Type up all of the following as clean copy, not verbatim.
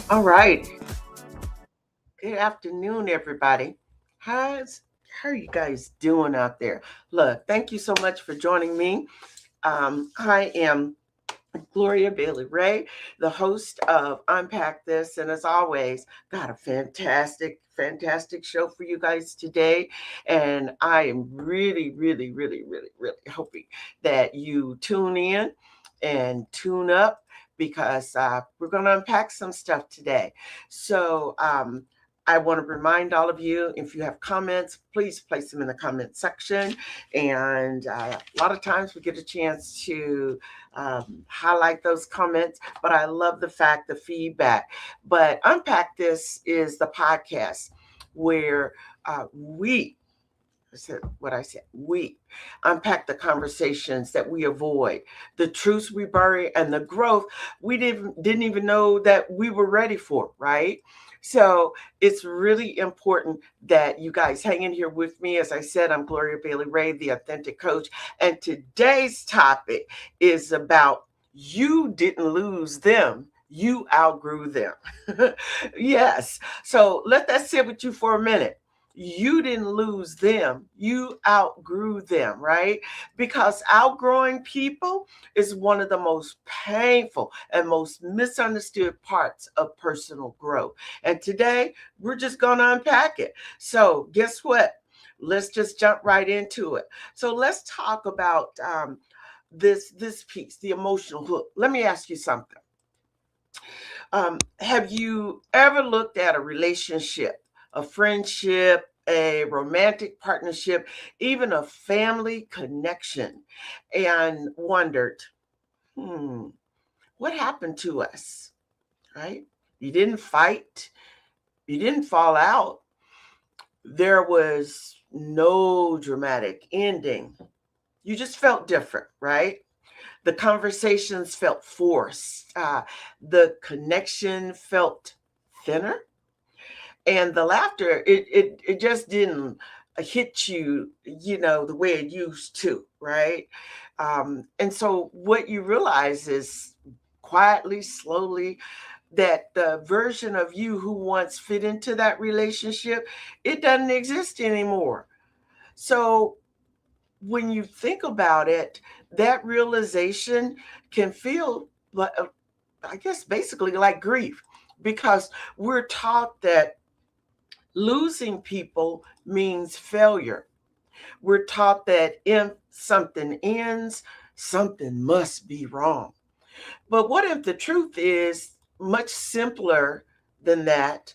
All right. Good afternoon, everybody. How's how are you guys doing out there? Look, thank you so much for joining me. I am Gloria Bailey Ray, the host of Unpack This, and as always, got a fantastic show for you guys today. And I am really hoping that you tune in and tune up because we're going to unpack some stuff today. So, I want to remind all of you if you have comments, please place them in the comment section. And a lot of times we get a chance to highlight those comments, but I love the feedback. But Unpack This is the podcast where we I said what I said. We unpack the conversations that we avoid, the truths we bury, and the growth we didn't even know that we were ready for. Right. So it's really important that you guys hang in here with me. As I said, I'm Gloria Bailey Ray, the authentic coach, and today's topic is about you didn't lose them. You outgrew them. Yes. So let that sit with you for a minute. You didn't lose them, you outgrew them, right? Because outgrowing people is one of the most painful and most misunderstood parts of personal growth. And today we're just going to unpack it. So guess what? Let's just jump right into it. So let's talk about this piece, the emotional hook. Let me ask you something. Have you ever looked at a relationship, a friendship, a romantic partnership, even a family connection, and wondered, hmm, what happened to us? Right? You didn't fight, you didn't fall out. There was no dramatic ending. You just felt different, right? The conversations felt forced. The connection felt thinner, and the laughter it just didn't hit you, the way it used to, right? And so what you realize is quietly, slowly, that the version of you who once fit into that relationship, it doesn't exist anymore. So when you think about it, that realization can feel like, I guess, basically like grief, because we're taught that losing people means failure. We're taught that if something ends, something must be wrong. But what if the truth is much simpler than that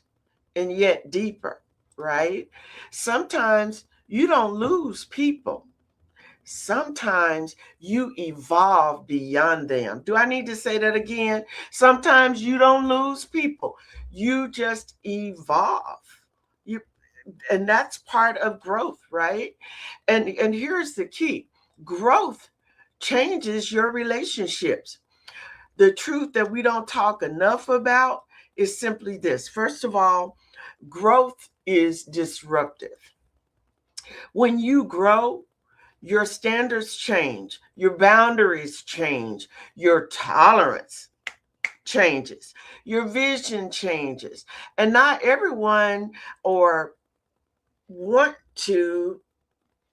and yet deeper, right? Sometimes you don't lose people. Sometimes you evolve beyond them. Do I need to say that again? Sometimes you don't lose people. You just evolve. You and that's part of growth, right? And here's the key. Growth changes your relationships. The truth that we don't talk enough about is simply this. First of all, growth is disruptive. When you grow, your standards change, your boundaries change, your tolerance changes, your vision changes. And not everyone or want to,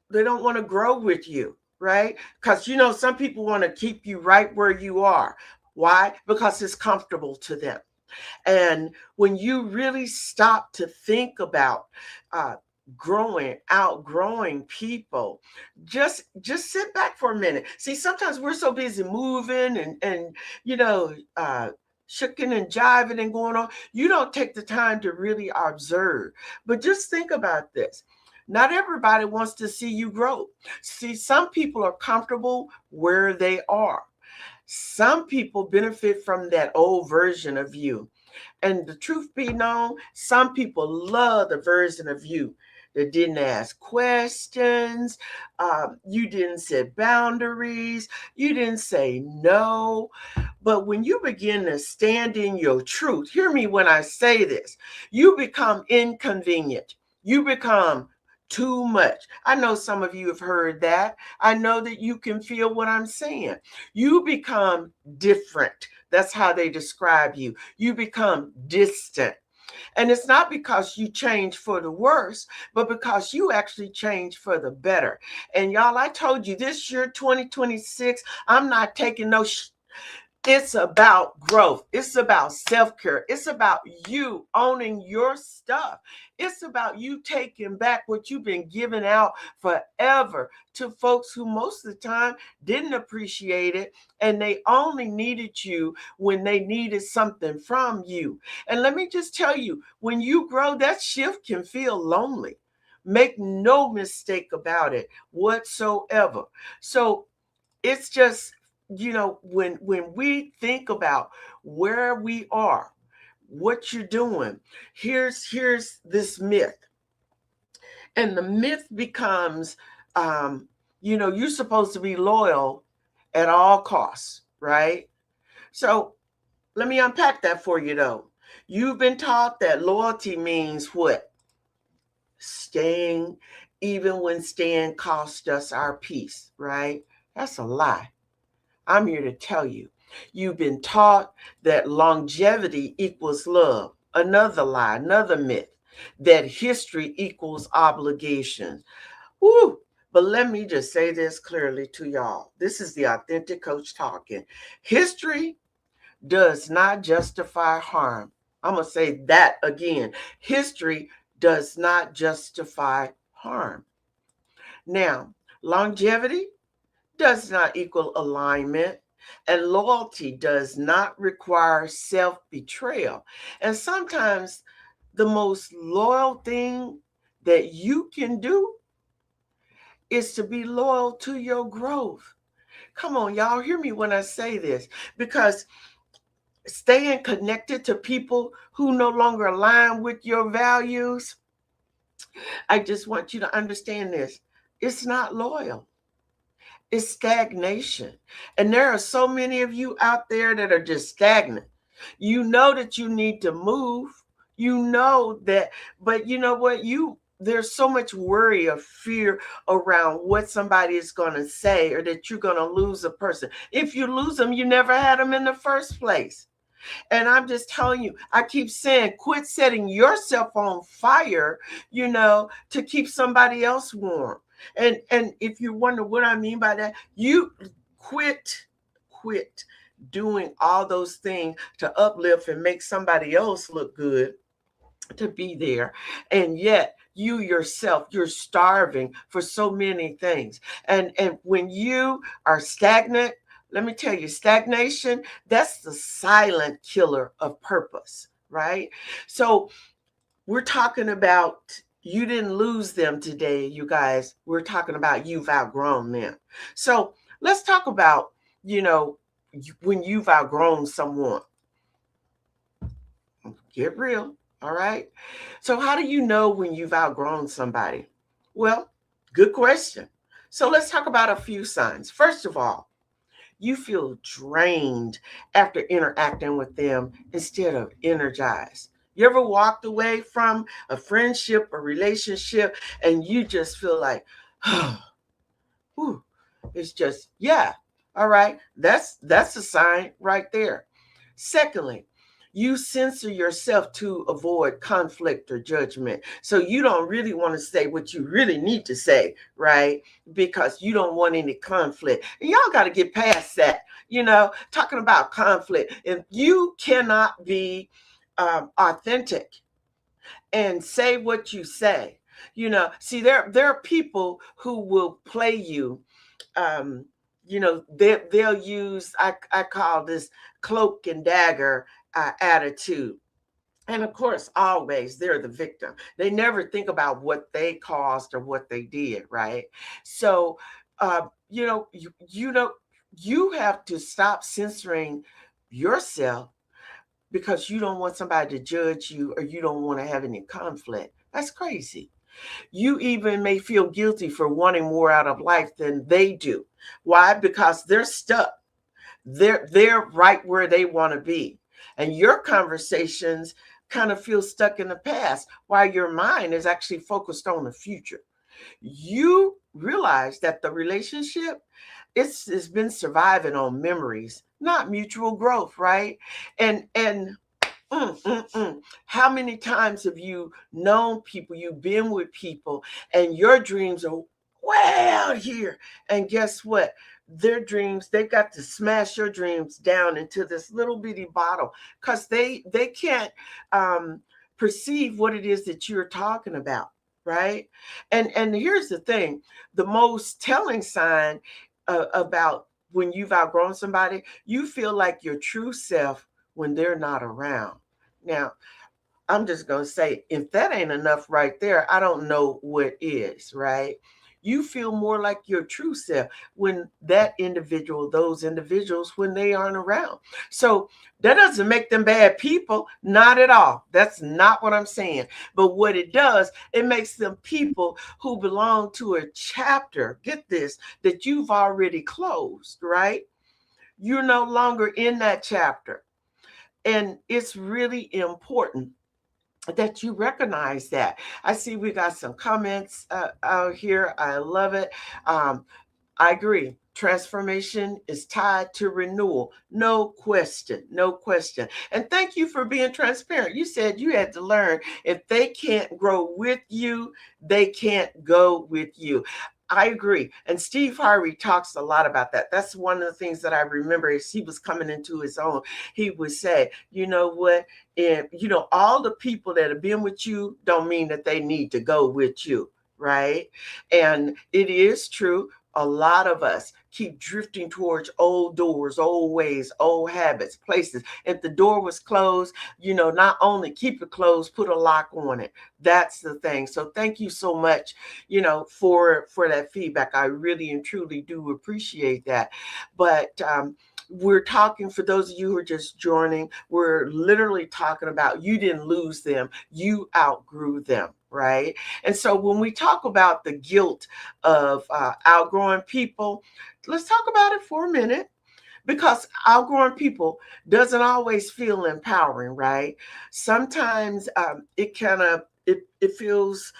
they don't want to grow with you, right? Because some people want to keep you right where you are. Why? Because it's comfortable to them. And when you really stop to think about uh, outgrowing people, just sit back for a minute. See, sometimes we're so busy moving and you know uh, shooking and jiving and going on. You don't take the time to really observe. But just think about this. Not everybody wants to see you grow. See, some people are comfortable where they are. Some people benefit from that old version of you. And the truth be known, some people love the version of you that didn't ask questions, you didn't set boundaries, you didn't say no. But when you begin to stand in your truth, hear me when I say this, you become inconvenient. You become too much. I know some of you have heard that. I know that you can feel what I'm saying. You become different. That's how they describe you. You become distant. And it's not because you change for the worse, but because you actually change for the better. And y'all, I told you this year, 2026, I'm not taking no it's about growth. It's about self-care. It's about you owning your stuff. It's about you taking back what you've been giving out forever to folks who most of the time didn't appreciate it, and they only needed you when they needed something from you. And let me just tell you, when you grow, that shift can feel lonely. Make no mistake about it whatsoever. So it's just, when we think about where we are, what you're doing, here's this myth. And the myth becomes, you're supposed to be loyal at all costs, right? So let me unpack that for you, though. You've been taught that loyalty means what? Staying, even when staying cost us our peace, right? That's a lie. I'm here to tell you. You've been taught that longevity equals love. Another lie, another myth. That history equals obligation. Woo! But let me just say this clearly to y'all. This is the authentic coach talking. History does not justify harm. I'm going to say that again. History does not justify harm. Now, longevity does not equal alignment, and loyalty does not require self betrayal. And sometimes the most loyal thing that you can do is to be loyal to your growth. Come on, y'all, hear me when I say this, because staying connected to people who no longer align with your values, I just want you to understand this. It's not loyal. It's stagnation. And there are so many of you out there that are just stagnant. You know that you need to move. You know that, but you know what? There's so much worry or fear around what somebody is going to say, or that you're going to lose a person. If you lose them, you never had them in the first place. And I'm just telling you, I keep saying, quit setting yourself on fire, to keep somebody else warm. And if you wonder what I mean by that, you quit doing all those things to uplift and make somebody else look good, to be there. And yet you yourself, you're starving for so many things. And when you are stagnant, let me tell you, stagnation, that's the silent killer of purpose, right? So we're talking about, you didn't lose them today, you guys. We're talking about you've outgrown them. So let's talk about, when you've outgrown someone. Get real. All right. So, how do you know when you've outgrown somebody? Well, good question. So, let's talk about a few signs. First of all, you feel drained after interacting with them instead of energized. You ever walked away from a friendship or relationship and you just feel like, whew, it's just, yeah, all right, that's a sign right there. Secondly, you censor yourself to avoid conflict or judgment. So you don't really want to say what you really need to say, right? Because you don't want any conflict. And y'all got to get past that, talking about conflict. If you cannot be authentic and say what you say, see, there are people who will play you. They'll use, I call this cloak and dagger attitude. And of course, always they're the victim. They never think about what they caused or what they did, right? So, you have to stop censoring yourself because you don't want somebody to judge you, or you don't want to have any conflict. That's crazy. You even may feel guilty for wanting more out of life than they do. Why? Because they're stuck. They're right where they want to be. And your conversations kind of feel stuck in the past while your mind is actually focused on the future. you realize that the relationship, it's been surviving on memories, not mutual growth, right? And how many times have you known people, you've been with people, and your dreams are way out here? And guess what? Their dreams, they've got to smash your dreams down into this little bitty bottle because they can't um, perceive what it is that you're talking about, right? And here's the thing: the most telling sign about when you've outgrown somebody, you feel like your true self when they're not around. Now, I'm just going to say, if that ain't enough right there, I don't know what is, right? You feel more like your true self when that individual, those individuals, when they aren't around. So that doesn't make them bad people, not at all. That's not what I'm saying. But what it does, it makes them people who belong to a chapter, get this, that you've already closed, right? You're no longer in that chapter. And it's really important that you recognize that. I see we got some comments out here. I love it. Um, I agree. Transformation is tied to renewal. No question. No question. And thank you for being transparent. You said you had to learn if they can't grow with you, they can't go with you. I agree. And Steve Harvey talks a lot about that. That's one of the things that I remember as he was coming into his own. He would say, you know what? And, all the people that have been with you don't mean that they need to go with you, right? And it is true. A lot of us keep drifting towards old doors, old ways, old habits, places. If the door was closed, not only keep it closed, put a lock on it. That's the thing. So thank you so much, for that feedback. I really and truly do appreciate that. But we're talking, for those of you who are just joining, we're literally talking about you didn't lose them, you outgrew them, right? And so when we talk about the guilt of outgrowing people, let's talk about it for a minute, because outgrowing people doesn't always feel empowering, right? Sometimes it kind of it feels,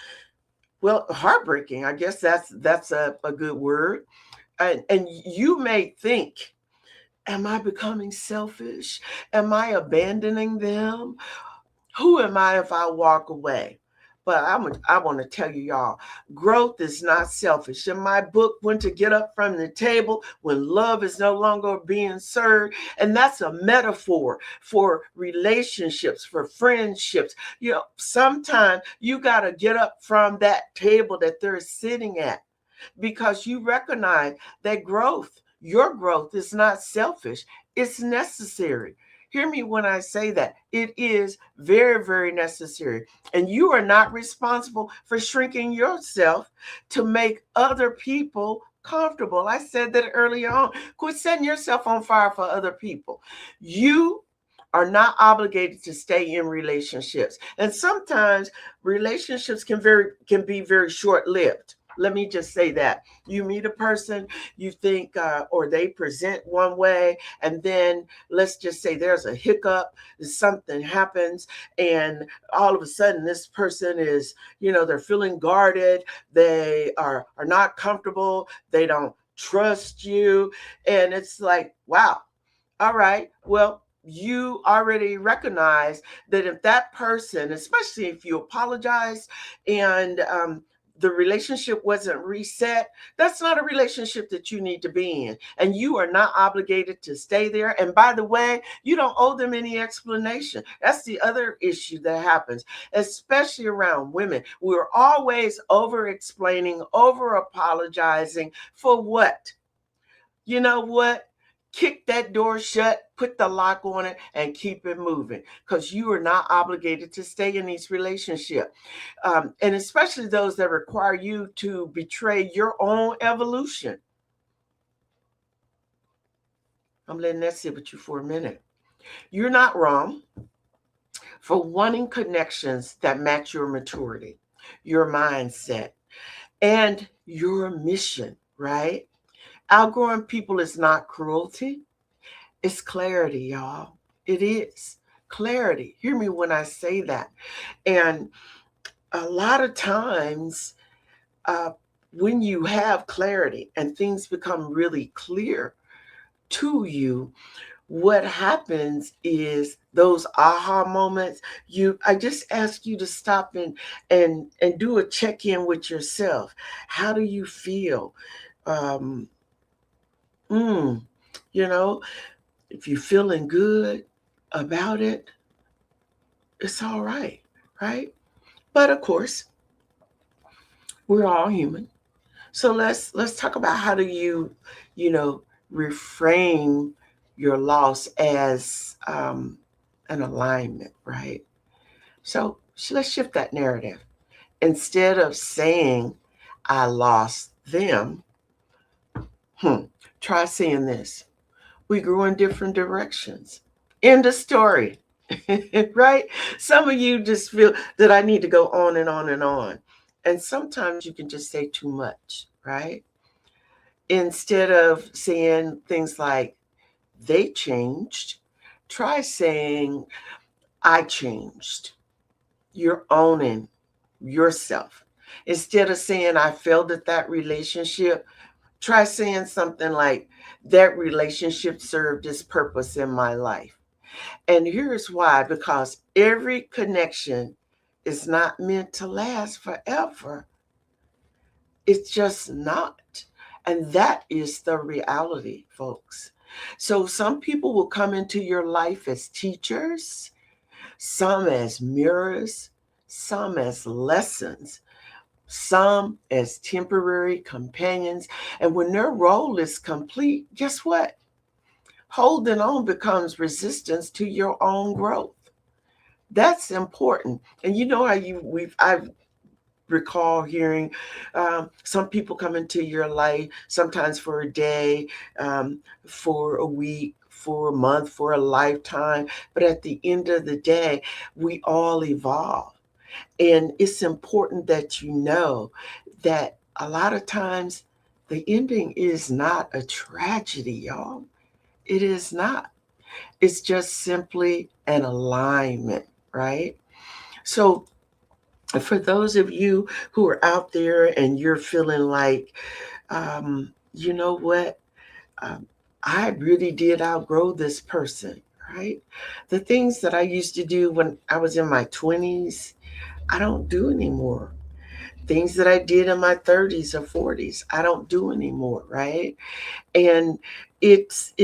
well, heartbreaking. I guess that's a good word. And you may think, am I becoming selfish? Am I abandoning them? Who am I if I walk away? But I want to tell you, y'all, growth is not selfish. In my book, When to Get Up from the Table, When Love is No Longer Being Served, and that's a metaphor for relationships, for friendships. Sometimes you got to get up from that table that they're sitting at, because you recognize that growth, your growth, is not selfish, it's necessary. Hear me when I say that. It is very, very necessary. And you are not responsible for shrinking yourself to make other people comfortable. I said that earlier on. Quit setting yourself on fire for other people. You are not obligated to stay in relationships. And sometimes relationships can be very short-lived. Let me just say that. You meet a person, you think, or they present one way, and then let's just say there's a hiccup, something happens, and all of a sudden this person is, they're feeling guarded, they are not comfortable, they don't trust you, and it's like, wow, all right, well, you already recognize that if that person, especially if you apologize and the relationship wasn't reset, that's not a relationship that you need to be in. And you are not obligated to stay there. And by the way, you don't owe them any explanation. That's the other issue that happens, especially around women. We're always over explaining, over apologizing for what? You know what? Kick that door shut, put the lock on it, and keep it moving, because you are not obligated to stay in these relationships. And especially those that require you to betray your own evolution. I'm letting that sit with you for a minute. You're not wrong for wanting connections that match your maturity, your mindset, and your mission, right? Outgrowing people is not cruelty. It's clarity, y'all. It is clarity. Hear me when I say that. And a lot of times uh, when you have clarity and things become really clear to you, what happens is those aha moments. I just ask you to stop and do a check-in with yourself. How do you feel? um mm, you know, if you're feeling good about it, it's all right, right? But of course, we're all human. So let's talk about how do you know, reframe your loss as an alignment, right? So let's shift that narrative. Instead of saying I lost them, hmm, try saying this: we grew in different directions. End of story. Right? Some of you just feel that I need to go on and on and on. And sometimes you can just say too much, right? Instead of saying things like they changed, try saying I changed. You're owning yourself. Instead of saying I failed at that relationship, try saying something like that relationship served its purpose in my life. And here's why: because every connection is not meant to last forever. It's just not. And that is the reality, folks. So some people will come into your life as teachers, some as mirrors, some as lessons, some as temporary companions. And when their role is complete, guess what? Holding on becomes resistance to your own growth. That's important. And you know how I recall hearing some people come into your life sometimes for a day, for a week, for a month, for a lifetime. But at the end of the day, we all evolve. And it's important that you know that a lot of times the ending is not a tragedy, y'all. It is not. It's just simply an alignment, right? So, for those of you who are out there and you're feeling like, you know what, um, I really did outgrow this person, right? The things that I used to do when I was in my 20s, I don't do anymore. Things that I did in my 30s or 40s, I don't do anymore, right? And it's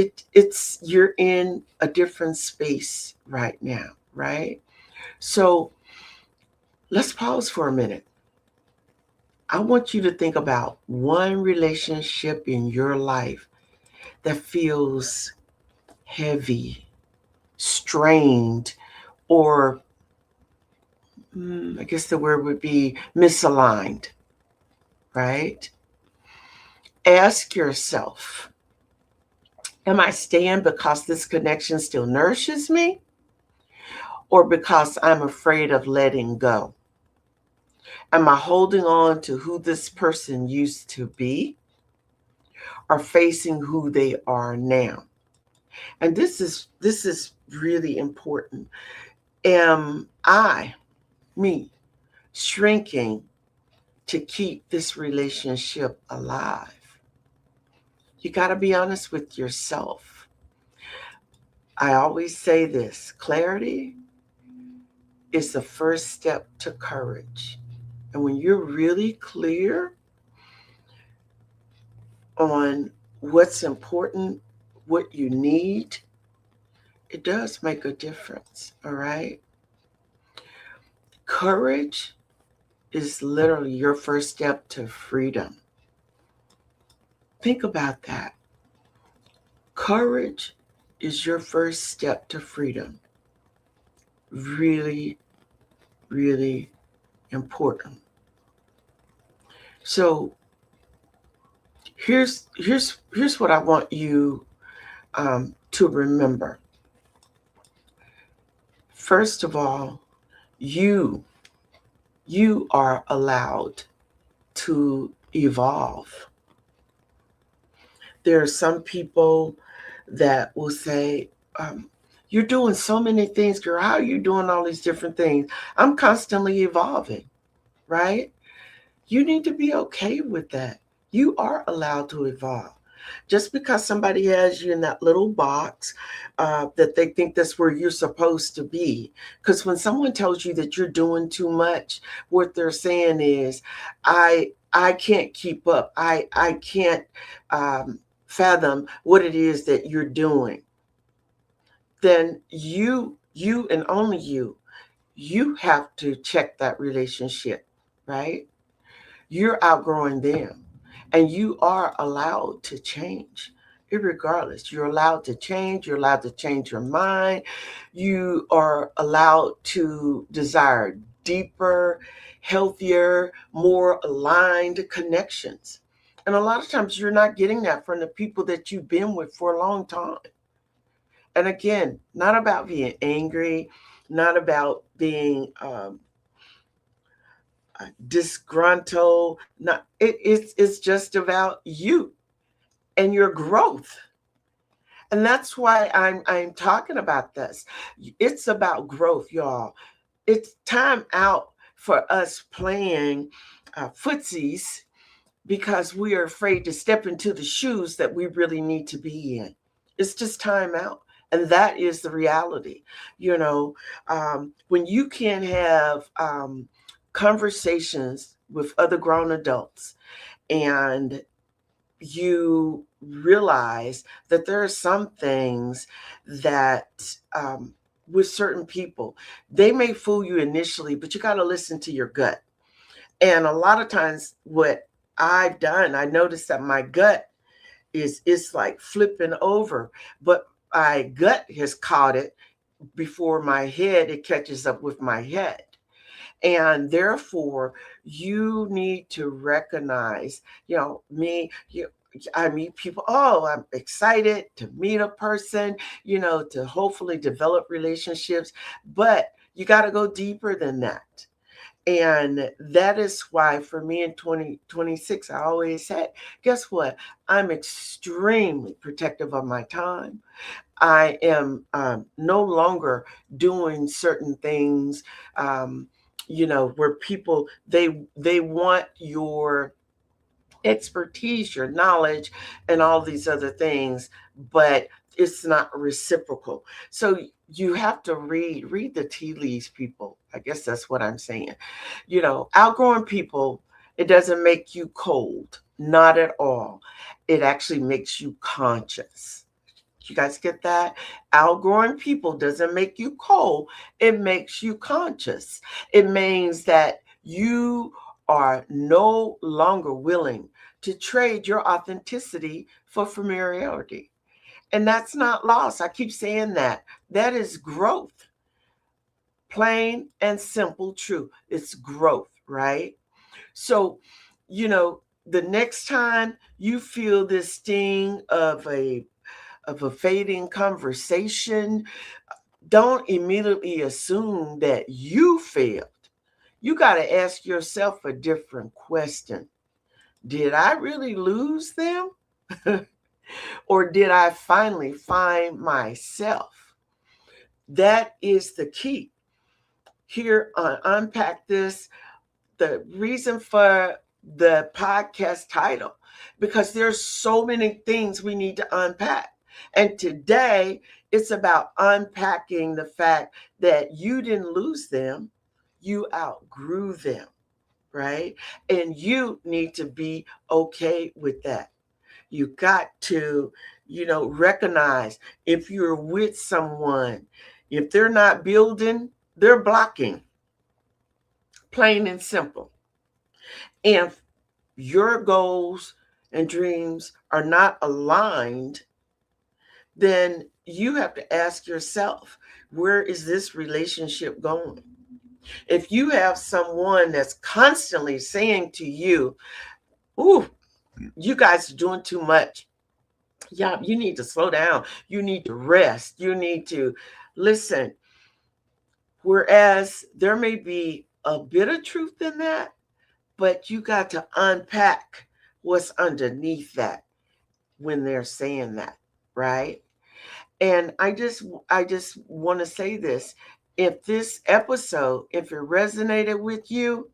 you're in a different space right now, right? So let's pause for a minute. I want you to think about one relationship in your life that feels heavy, strained, or I guess the word would be misaligned, right? Ask yourself, am I staying because this connection still nourishes me, or because I'm afraid of letting go? Am I holding on to who this person used to be, or facing who they are now? And this is really important. Am I, me, shrinking to keep this relationship alive? You got to be honest with yourself. I always say this: clarity is the first step to courage. And when you're really clear on what's important, what you need, it does make a difference, all right? Courage is literally your first step to freedom. Think about that. Courage is your first step to freedom. Really, really important. So here's what I want you to remember. First of all, you you are allowed to evolve. There are some people that will say, you're doing so many things, girl. How are you doing all these different things? I'm constantly evolving, right? You need to be okay with that. You are allowed to evolve. Just because somebody has you in that little box that they think that's where you're supposed to be. Because when someone tells you that you're doing too much, what they're saying is, I can't keep up. I can't fathom what it is that you're doing. Then you and only you have to check that relationship, right? You're outgrowing them, and you are allowed to change. Irregardless, you're allowed to change. You're allowed to change your mind. You are allowed to desire deeper, healthier, more aligned connections. And a lot of times you're not getting that from the people that you've been with for a long time. And again, not about being angry, not about being disgruntled. Not it's just about you and your growth. And that's why I'm talking about this. It's about growth, y'all. It's time out for us playing footsies because we are afraid to step into the shoes that we really need to be in. It's just time out. And that is the reality. You know, when you can have conversations with other grown adults and you realize that there are some things that with certain people, they may fool you initially, but you got to listen to your gut. And a lot of times what I've done, I noticed that my gut is it's like flipping over, but my gut has caught it before my head it catches up with my head. And therefore, you need to recognize, me, I meet people, oh, I'm excited to meet a person, to hopefully develop relationships, but you got to go deeper than that. And that is why for me in 2026, I always said, guess what? I'm extremely protective of my time. I am no longer doing certain things, where people they want your expertise, your knowledge, and all these other things, but it's not reciprocal. So you have to read the tea leaves, people. I guess that's what I'm saying. Outgrowing people, it doesn't make you cold, not at all. It actually makes you conscious. You guys get that? Outgrowing people doesn't make you cold, it makes you conscious. It means that you are no longer willing to trade your authenticity for familiarity. And that's not loss. I keep saying that. That is growth. Plain and simple truth. It's growth, right? So, the next time you feel this sting of a fading conversation, don't immediately assume that you failed. You got to ask yourself a different question. Did I really lose them? Or did I finally find myself? That is the key. Here on Unpack This, the reason for the podcast title, because there's so many things we need to unpack. And today it's about unpacking the fact that you didn't lose them, you outgrew them, right? And you need to be okay with that. You got to, recognize if you're with someone, if they're not building, they're blocking, plain and simple. And if your goals and dreams are not aligned, then you have to ask yourself, where is this relationship going? If you have someone that's constantly saying to you, ooh, you guys are doing too much. Yeah, you need to slow down. You need to rest. You need to listen. Whereas there may be a bit of truth in that, but you got to unpack what's underneath that when they're saying that, right? And I just want to say this. if this episode, if it resonated with you,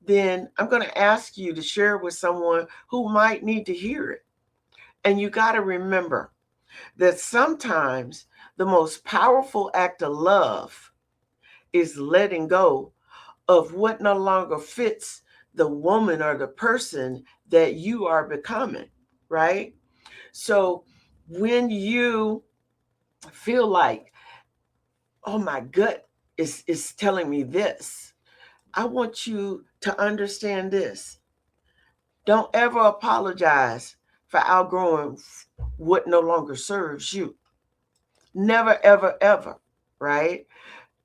then I'm going to ask you to share it with someone who might need to hear it. And you got to remember that sometimes the most powerful act of love is letting go of what no longer fits the woman or the person that you are becoming, right? So when you feel like, oh, my gut is telling me this, I want you to understand this. Don't ever apologize for outgrowing what no longer serves you. Never, ever, ever, right?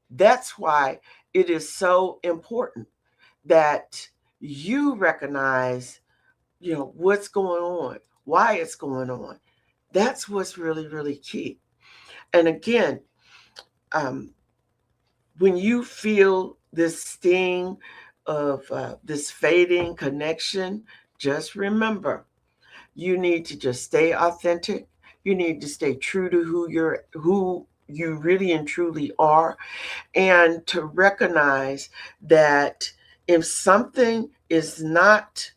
That's why it is so important that you recognize, what's going on, why it's going on. That's what's really, really key. And again, when you feel this sting of this fading connection, just remember, you need to just stay authentic. You need to stay true to who you really and truly are, and to recognize that if something is not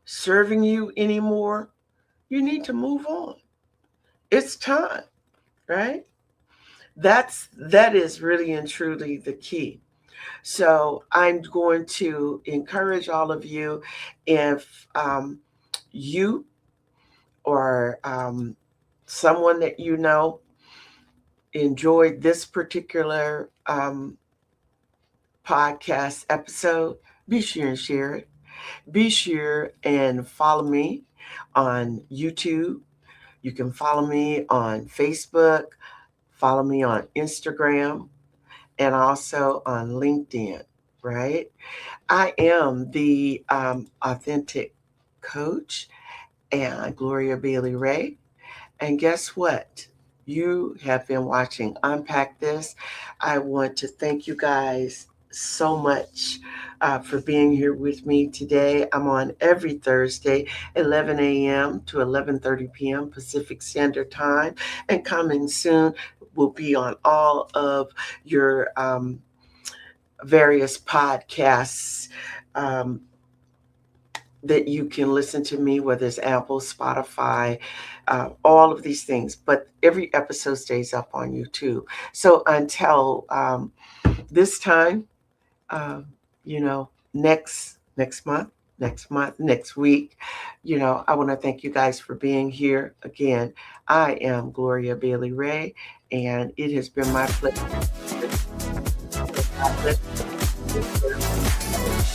serving you anymore, you need to move on. It's time, right? That is really and truly the key. So I'm going to encourage all of you, if you or someone that you know enjoyed this particular podcast episode, be sure and share it. Be sure and follow me on YouTube. You can follow me on Facebook, follow me on Instagram, and also on LinkedIn, right? I am the authentic coach and Gloria Bailey Ray. And guess what? You have been watching Unpack This. I want to thank you guys so much for being here with me today. I'm on every Thursday, 11 a.m. to 11:30 p.m. Pacific Standard Time. And coming soon will be on all of your various podcasts that you can listen to me, whether it's Apple, Spotify, all of these things. But every episode stays up on YouTube. So until this time, next month, next week, I want to thank you guys for being here again. I am Gloria Bailey Ray, and it has been my pleasure. God bless you.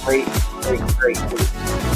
Great, great, great week.